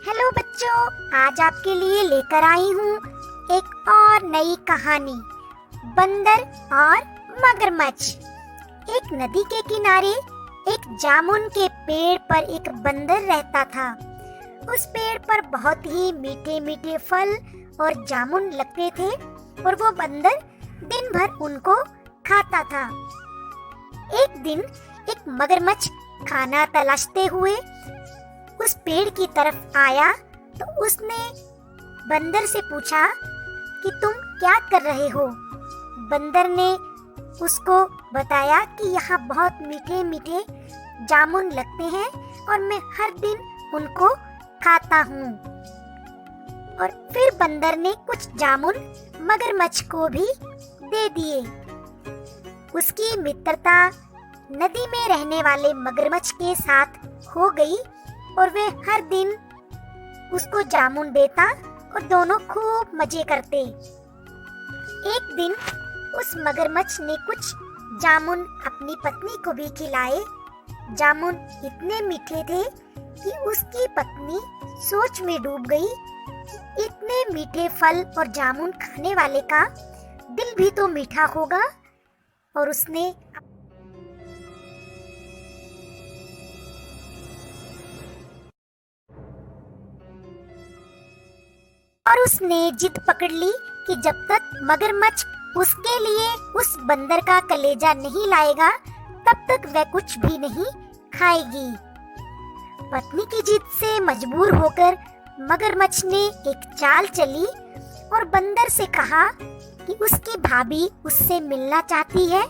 Hello बच्चों, आज आपके लिए लेकर आई हूँ एक और नई कहानी, बंदर और मगरमच्छ। एक नदी के किनारे एक जामुन के पेड़ पर एक बंदर रहता था। उस पेड़ पर बहुत ही मीठे मीठे फल और जामुन लगते थे और वो बंदर दिन भर उनको खाता था। एक दिन एक मगरमच्छ खाना तलाशते हुए उस पेड़ की तरफ आया तो उसने बंदर से पूछा कि तुम क्या कर रहे हो। बंदर ने उसको बताया कि यहाँ बहुत मीठे मीठे जामुन लगते हैं और मैं हर दिन उनको खाता हूँ। और फिर बंदर ने कुछ जामुन मगरमच्छ को भी दे दिए। उसकी मित्रता नदी में रहने वाले मगरमच्छ के साथ हो गई और वे हर दिन उसको जामुन देता और दोनों खूब मजे करते। एक दिन उस मगरमच्छ ने कुछ जामुन अपनी पत्नी को भी खिलाए। जामुन इतने मीठे थे कि उसकी पत्नी सोच में डूब गई कि इतने मीठे फल और जामुन खाने वाले का दिल भी तो मीठा होगा। और उसने जिद पकड़ ली कि जब तक मगरमच्छ उसके लिए उस बंदर का कलेजा नहीं लाएगा तब तक वह कुछ भी नहीं खाएगी। पत्नी की जिद से मजबूर होकर मगरमच्छ ने एक चाल चली और बंदर से कहा कि उसकी भाभी उससे मिलना चाहती है।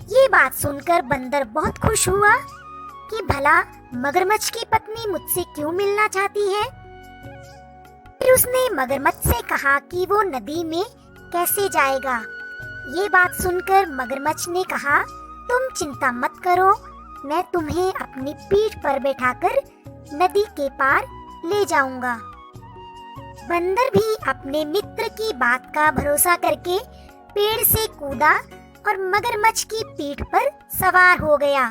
ये बात सुनकर बंदर बहुत खुश हुआ कि भला मगरमच्छ की पत्नी मुझसे क्यों मिलना चाहती है। फिर उसने मगरमच्छ से कहा कि वो नदी में कैसे जाएगा। ये बात सुनकर मगरमच्छ ने कहा, तुम चिंता मत करो, मैं तुम्हें अपनी पीठ पर बैठाकर नदी के पार ले जाऊंगा। बंदर भी अपने मित्र की बात का भरोसा करके पेड़ से कूदा और मगरमच्छ की पीठ पर सवार हो गया।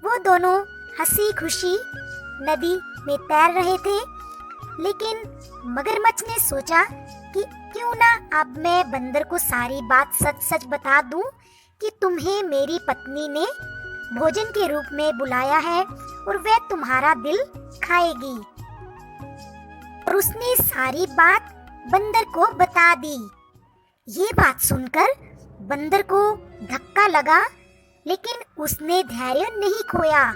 वो दोनों हंसी खुशी नदी में तैर रहे थे, लेकिन मगरमच्छ ने सोचा कि क्यों ना अब मैं बंदर को सारी बात सच सच बता दूं कि तुम्हें मेरी पत्नी ने भोजन के रूप में बुलाया है और वह तुम्हारा दिल खाएगी। और उसने सारी बात बंदर को बता दी। ये बात सुनकर बंदर को धक्का लगा, लेकिन उसने धैर्य नहीं खोया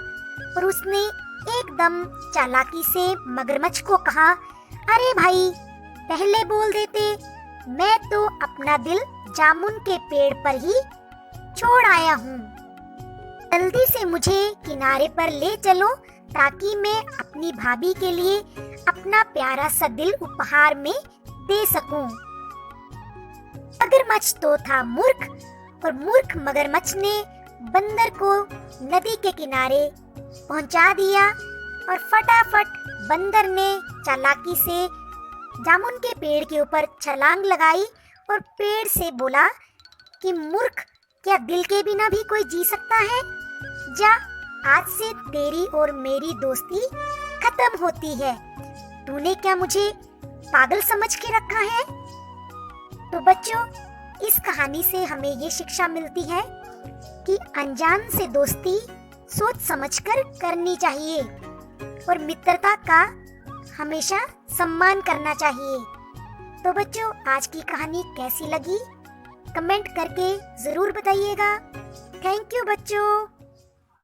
और उसने एकदम चालाकी से मगरमच्छ को कहा, अरे भाई, पहले बोल देते, मैं तो अपना दिल जामुन के पेड़ पर ही छोड़ आया हूँ। जल्दी से मुझे किनारे पर ले चलो ताकि मैं अपनी भाभी के लिए अपना प्यारा सा दिल उपहार में दे सकूं। मगरमच्छ तो था मूर्ख और मूर्ख मगरमच्छ ने बंदर को नदी के किनारे पहुंचा दिया और फटाफट बंदर ने चालाकी से जामुन के पेड़ के ऊपर छलांग लगाई और पेड़ से बोला कि मूर्ख, क्या दिल के बिना भी कोई जी सकता है? जा, आज से तेरी और मेरी दोस्ती खत्म होती है। तूने क्या मुझे पागल समझ के रखा है? तो बच्चों, इस कहानी से हमें ये शिक्षा मिलती है कि अनजान से दोस्ती सोच समझकर करनी चाहिए और मित्रता का हमेशा सम्मान करना चाहिए। तो बच्चों, आज की कहानी कैसी लगी कमेंट करके जरूर बताइएगा। थैंक यू बच्चों।